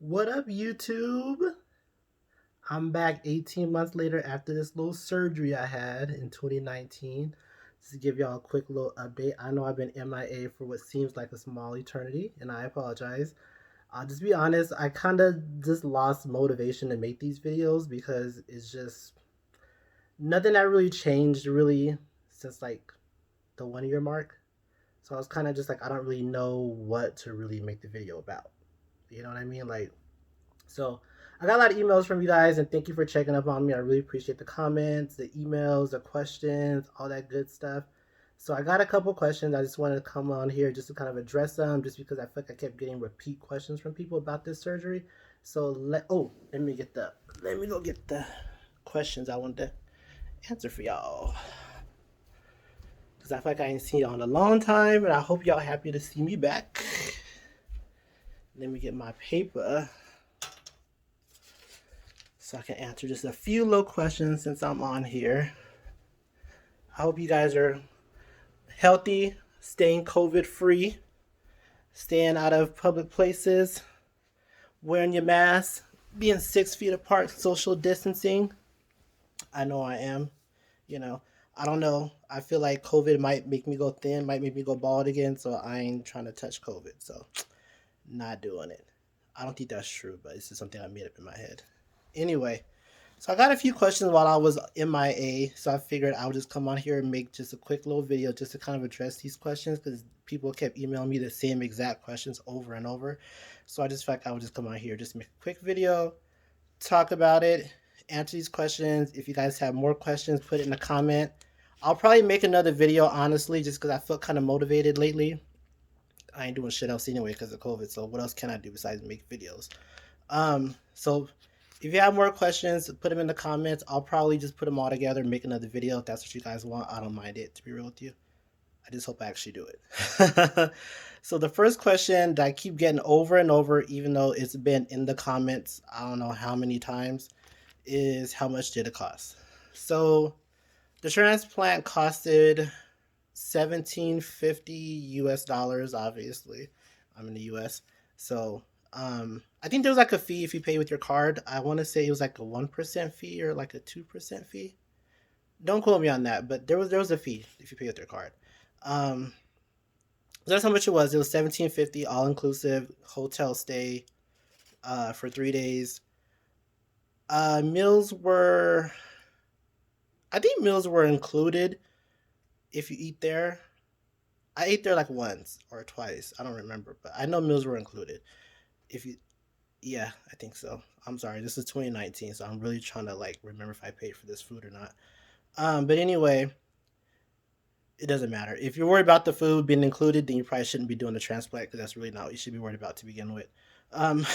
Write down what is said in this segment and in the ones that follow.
What up, YouTube? I'm back 18 months later after this little surgery I had in 2019. Just to give y'all a quick little update. I know I've been MIA for what seems like a small eternity, and I apologize. I'll just be honest, I kind of just lost motivation to make these videos because it's just nothing that really changed really since like the 1 year mark. So I was kind of just like, I don't really know what to really make the video about. You know what I mean? So I got a lot of emails from you guys, and thank you for checking up on me. I really appreciate the comments, the emails, the questions, all that good stuff. So I got a couple questions. I just wanted to come on here just to kind of address them, just because I feel like I kept getting repeat questions from people about this surgery. So let me go get the questions I wanted to answer for y'all, because I feel like I ain't seen y'all in a long time, and I hope y'all happy to see me back. Let me get my paper so I can answer just a few little questions since I'm on here. I hope you guys are healthy, staying COVID free, staying out of public places, wearing your mask, being 6 feet apart, social distancing. I know I am. You know, I don't know. I feel like COVID might make me go thin, might make me go bald again, so I ain't trying to touch COVID. So, not doing it. I don't think that's true, but it's just something I made up in my head. Anyway, so I got a few questions while I was MIA, so I figured I would just come on here and make just a quick little video just to kind of address these questions, because people kept emailing me the same exact questions over and over. So I just felt like I would just come on here, just make a quick video, talk about it, answer these questions. If you guys have more questions, put it in the comment. I'll probably make another video, honestly, just because I felt kind of motivated lately. I ain't doing shit else anyway because of COVID, so what else can I do besides make videos? So if you have more questions, put them in the comments. I'll probably just put them all together and make another video if that's what you guys want. I don't mind it, to be real with you. I just hope I actually do it. So the first question that I keep getting over and over, even though it's been in the comments, I don't know how many times, is how much did it cost? So the transplant costed 1750 US dollars, obviously. I'm in the US. So I think there's like a fee if you pay with your card. I want to say it was like a 1% fee or like a 2% fee. Don't quote me on that, but there was a fee if you pay with your card. Um so that's how much it was. It was 1750 all inclusive, hotel stay for 3 days. Meals were, I think meals were included if you eat there. I ate there like once or twice. I don't remember, but I know meals were included. If you, yeah, I think so. I'm sorry, this is 2019, so I'm really trying to like remember if I paid for this food or not. But anyway, it doesn't matter. If you're worried about the food being included, then you probably shouldn't be doing the transplant, because that's really not what you should be worried about to begin with. Um,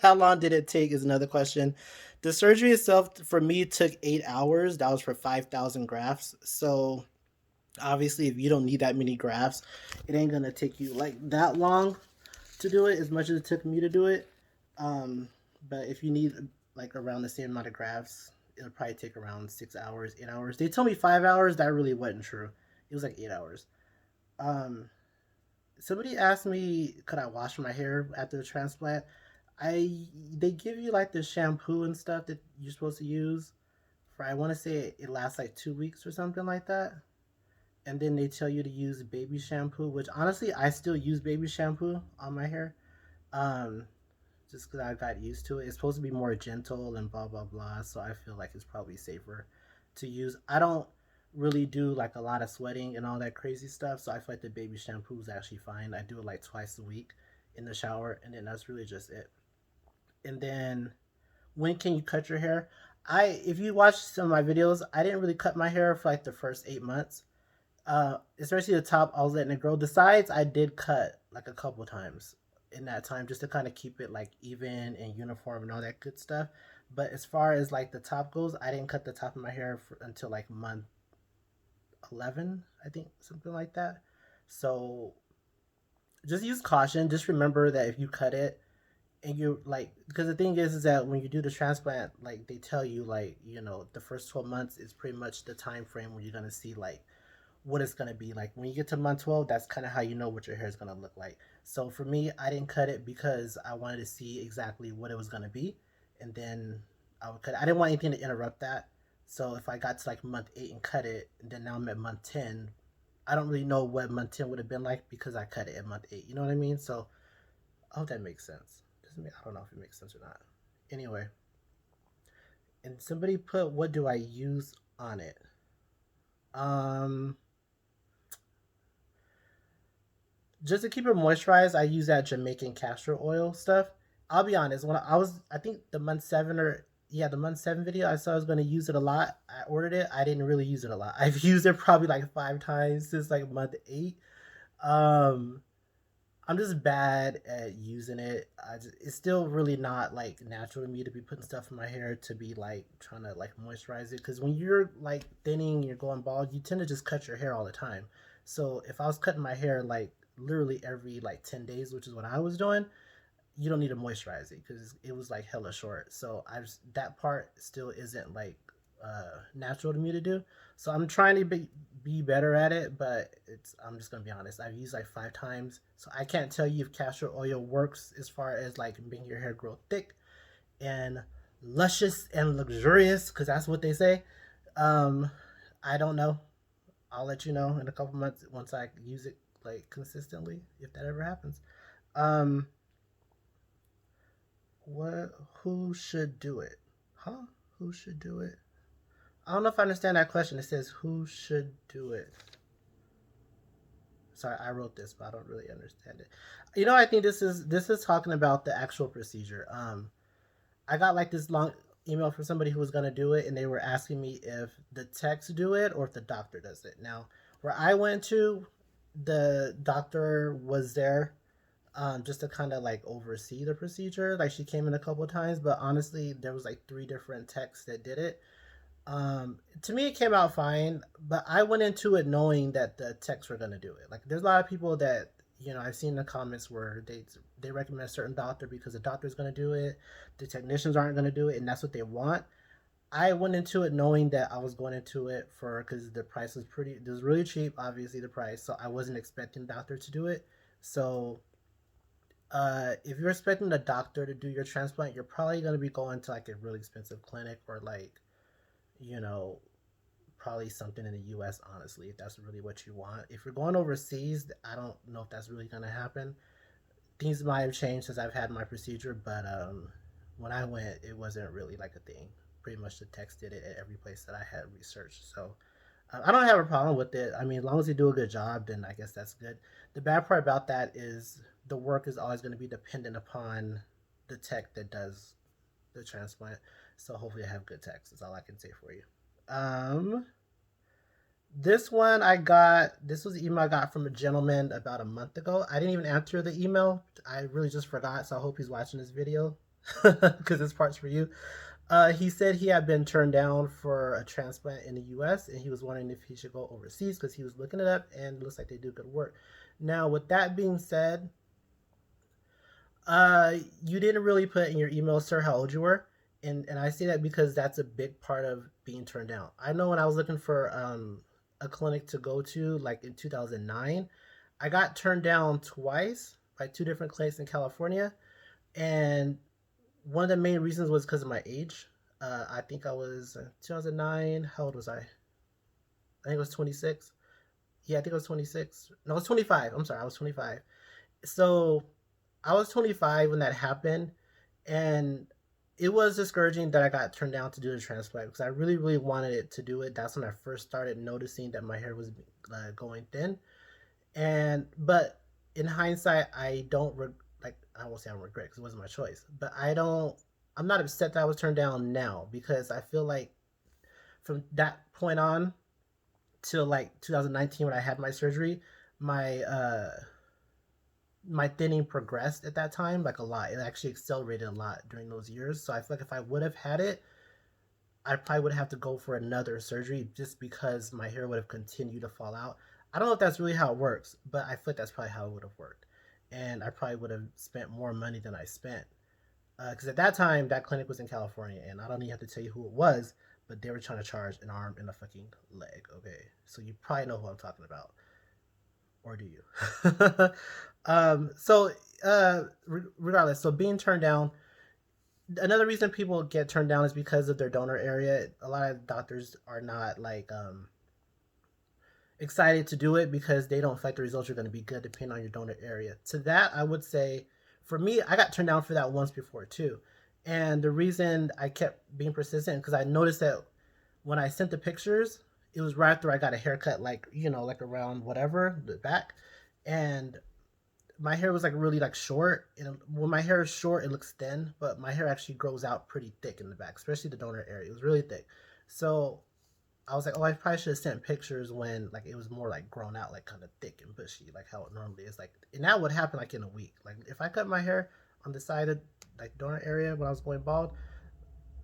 how long did it take is another question. The surgery itself for me took 8 hours. That was for 5,000 grafts. So obviously, if you don't need that many grafts, it ain't gonna take you like that long to do it, as much as it took me to do it. Um, but if you need like around the same amount of grafts, it'll probably take around 6 hours, 8 hours. They told me 5 hours. That really wasn't true. It was like 8 hours. Um, Somebody asked me, could I wash my hair after the transplant? They give you like the shampoo and stuff that you're supposed to use for. I want to say it lasts like 2 weeks or something like that. And then they tell you to use baby shampoo, which honestly I still use baby shampoo on my hair. Um, just because I got used to it. It's supposed to be more gentle and blah blah blah. So I feel like it's probably safer to use. I don't really do like a lot of sweating and all that crazy stuff, so I feel like the baby shampoo is actually fine. I do it like twice a week in the shower, and then that's really just it. And then when can you cut your hair? If you watch some of my videos, I didn't really cut my hair for like the first 8 months. Especially the top, I was letting it grow. The sides, I did cut like a couple times in that time, just to kind of keep it like even and uniform and all that good stuff. But as far as like the top goes, I didn't cut the top of my hair until like month 11, I think, something like that. So just use caution. Just remember that if you cut it, and you like, because the thing is that when you do the transplant, like they tell you, like, the first 12 months is pretty much the time frame where you're going to see like what it's going to be like. When you get to month 12, that's kind of how you know what your hair is going to look like. So for me, I didn't cut it because I wanted to see exactly what it was gonna be, and then I would cut it. I didn't want anything to interrupt that. So if I got to like month 8 and cut it, and then now I'm at month 10, I don't really know what month 10 would have been like because I cut it at month 8. You know what I mean? So I hope that makes sense. Doesn't mean I don't know if it makes sense or not. Anyway, and somebody put, what do I use on it? Um, just to keep it moisturized, I use that Jamaican castor oil stuff. I'll be honest, when I was, I think the month 7 or yeah, the month 7 video, I saw I was going to use it a lot. I ordered it. I didn't really use it a lot. I've used it probably like 5 times since like month 8. Um, I'm just bad at using it. It's still really not like natural to me to be putting stuff in my hair to be like trying to like moisturize it. Because when you're like thinning, you're going bald, you tend to just cut your hair all the time. So if I was cutting my hair like literally every like 10 days, which is what I was doing, you don't need to moisturize it because it was like hella short. So I just, that part still isn't like natural to me to do. So I'm trying to be better at it, but it's, I'm just gonna be honest. I've used like 5 times, so I can't tell you if castor oil works as far as like making your hair grow thick and luscious and luxurious, because that's what they say. Um, I don't know. I'll let you know in a couple months once I use it like consistently, if that ever happens. Um, what? Who should do it? Huh? Who should do it? I don't know if I understand that question. It says who should do it. Sorry, I wrote this, but I don't really understand it. You know, I think this is talking about the actual procedure. I got like this long email from somebody who was gonna do it, and they were asking me if the techs do it or if the doctor does it. Now, where I went to, the doctor was there just to kind of like oversee the procedure. Like she came in a couple of times, but honestly, there was like 3 different techs that did it. To me, it came out fine, but I went into it knowing that the techs were gonna do it. Like, there's a lot of people that I've seen in the comments where they recommend a certain doctor because the doctor's gonna do it, the technicians aren't gonna do it, and that's what they want. I went into it knowing that I was going into it for because the price was pretty, it was really cheap, obviously the price, so I wasn't expecting the doctor to do it. So, if you're expecting the doctor to do your transplant, you're probably gonna be going to like a really expensive clinic or like you know probably something in the US, honestly, if that's really what you want. If you're going overseas, I don't know if that's really going to happen. Things might have changed since I've had my procedure, but when I went, it wasn't really like a thing. Pretty much the text did it at every place that I had researched. So I don't have a problem with it. I mean, as long as they do a good job, then I guess that's good. The bad part about that is the work is always going to be dependent upon the tech that does the transplant. So hopefully I have good techs. That's all I can say for you. Um, this one I got. This was an email I got from a gentleman about a month ago. I didn't even answer the email. I really just forgot. So I hope he's watching this video because this part's for you. He said he had been turned down for a transplant in the U.S. and he was wondering if he should go overseas because he was looking it up and it looks like they do good work. Now, with that being said, you didn't really put in your email, sir, how old you were, and I say that because that's a big part of being turned down. I know when I was looking for a clinic to go to, like in 2009, I got turned down twice by 2 different clinics in California, and one of the main reasons was because of my age. I think I was 2009. How old was I? I think I was 26. Yeah, I think I was 26. No, I was 25. I'm sorry, I was 25. So I was 25 when that happened, and it was discouraging that I got turned down to do the transplant because I really, really wanted it to do it. That's when I first started noticing that my hair was going thin, and but in hindsight, I don't like I won't say I don't regret because it wasn't my choice, but I don't. I'm not upset that I was turned down now because I feel like from that point on till like 2019 when I had my surgery, my my thinning progressed at that time like a lot. It actually accelerated a lot during those years. So I feel like if I would have had it, I probably would have to go for another surgery just because my hair would have continued to fall out. I don't know if that's really how it works, but I feel like that's probably how it would have worked. And I probably would have spent more money than I spent. Because at that time, that clinic was in California, and I don't even have to tell you who it was, but they were trying to charge an arm and a fucking leg, okay? So you probably know who I'm talking about. or do you? So regardless, so being turned down, another reason people get turned down is because of their donor area. A lot of doctors are not like excited to do it because they don't feel like the results are going to be good depending on your donor area. To that, I would say, for me, I got turned down for that once before too. And the reason I kept being persistent because I noticed that when I sent the pictures, it was right after I got a haircut, like like around whatever the back, and my hair was like really like short. And when my hair is short, it looks thin, but my hair actually grows out pretty thick in the back, especially the donor area. It was really thick. So I was like, oh, I probably should have sent pictures when like it was more like grown out, like kind of thick and bushy, like how it normally is. Like, and that would happen like in a week. Like if I cut my hair on the side of like donor area when I was going bald,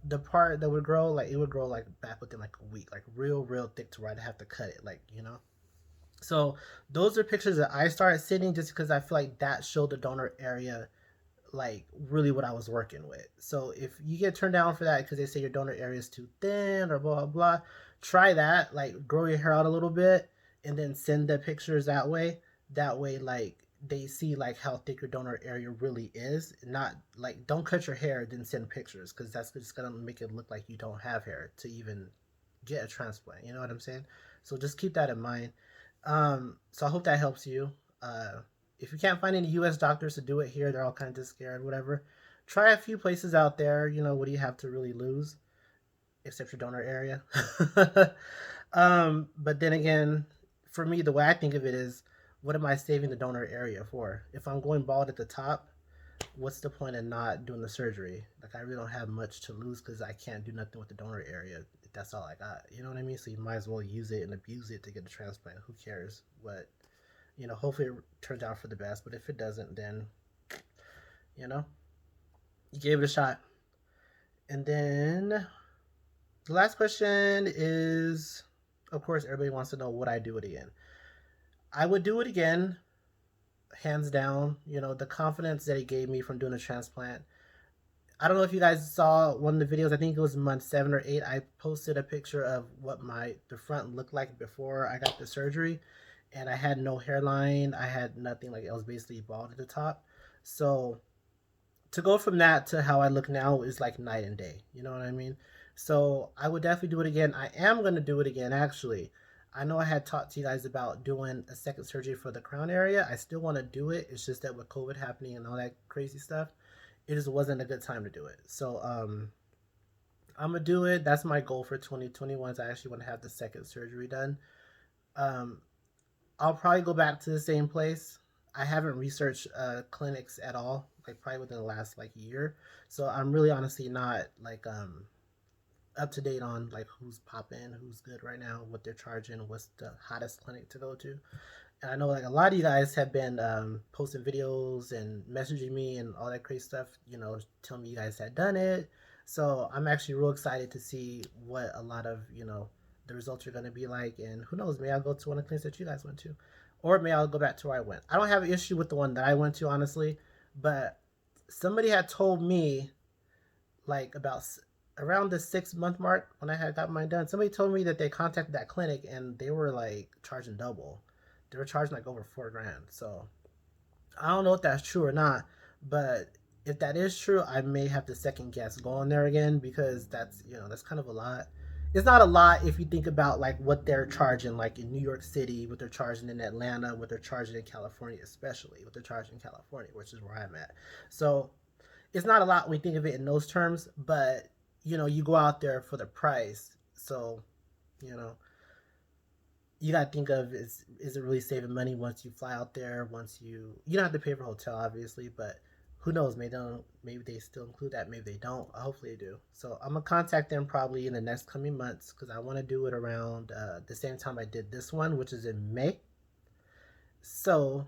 the part that would grow, like it would grow like back within like a week, like real thick to where I'd have to cut it, like. So those are pictures that I started sending just because I feel like that showed the donor area like really what I was working with. So if you get turned down for that because they say your donor area is too thin or blah blah blah, try that. Like grow your hair out a little bit and then send the pictures that way. That way, like they see like how thick your donor area really is. Not like don't cut your hair then send pictures because that's just gonna make it look like you don't have hair to even get a transplant. You know what I'm saying? So just keep that in mind. So I hope that helps you. If you can't find any U.S. doctors to do it here, they're all kind of scared, whatever. Try a few places out there. What do you have to really lose, except your donor area? But then again, for me, the way I think of it is, what am I saving the donor area for? If I'm going bald at the top, what's the point of not doing the surgery? Like I really don't have much to lose because I can't do nothing with the donor area. That's all I got. You know what I mean? So you might as well use it and abuse it to get a transplant. Who cares what hopefully it turns out for the best. But if it doesn't, then you know, you gave it a shot. And then the last question is, of course, everybody wants to know would I do it again? I would do it again, hands down. The confidence that it gave me from doing a transplant. I don't know if you guys saw one of the videos. I think it was month 7 or 8. I posted a picture of what the front looked like before I got the surgery, and I had no hairline. I had nothing. Like I was basically bald at the top. So to go from that to how I look now is like night and day. You know what I mean? So I would definitely do it again. I am gonna do it again actually. I know I had talked to you guys about doing a second surgery for the crown area. I still want to do it. It's just that with COVID happening and all that crazy stuff, it just wasn't a good time to do it. So I'm gonna do it. That's my goal for 2021. Is I actually want to have the second surgery done. Um, I'll probably go back to the same place. I haven't researched clinics at all, like probably within the last like year. So I'm really honestly not like up to date on like who's popping, who's good right now, what they're charging, what's the hottest clinic to go to. And I know like a lot of you guys have been posting videos and messaging me and all that crazy stuff, telling me you guys had done it. So I'm actually real excited to see what a lot of, the results are going to be like. And who knows, maybe I'll go to one of the clinics that you guys went to. Or maybe I'll go back to where I went. I don't have an issue with the one that I went to, honestly. But somebody had told me, like, about around the 6 month mark when I had got mine done, somebody told me that they contacted that clinic and they were, like, charging double. They were charging, like, over 4 grand. So I don't know if that's true or not. But if that is true, I may have to second guess going there again because that's kind of a lot. It's not a lot if you think about like what they're charging, like in New York City, what they're charging in Atlanta, what they're charging in California, especially what they're charging in California, which is where I'm at. So it's not a lot when you think of it in those terms, but you go out there for the price. So you know, you gotta think of is it really saving money once you fly out there? Once you don't have to pay for a hotel, obviously, but who knows? Maybe they still include that. Maybe they don't. Hopefully they do. So I'm gonna contact them probably in the next coming months because I want to do it around the same time I did this one, which is in May. So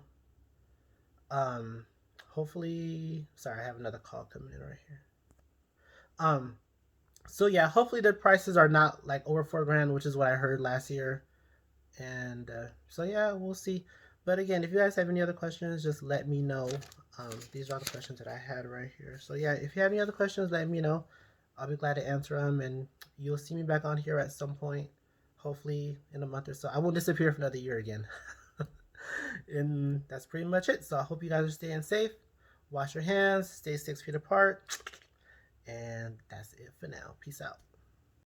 um, hopefully, sorry, I have another call coming in right here. Um, so yeah, hopefully the prices are not like over 4 grand, which is what I heard last year. And so yeah, we'll see. But again, if you guys have any other questions, just let me know. These are all the questions that I had right here. So yeah, if you have any other questions, let me know. I'll be glad to answer them, and you'll see me back on here at some point, hopefully in a month or so. I won't disappear for another year again. And that's pretty much it. So I hope you guys are staying safe. Wash your hands, stay 6 feet apart. And that's it for now. Peace out.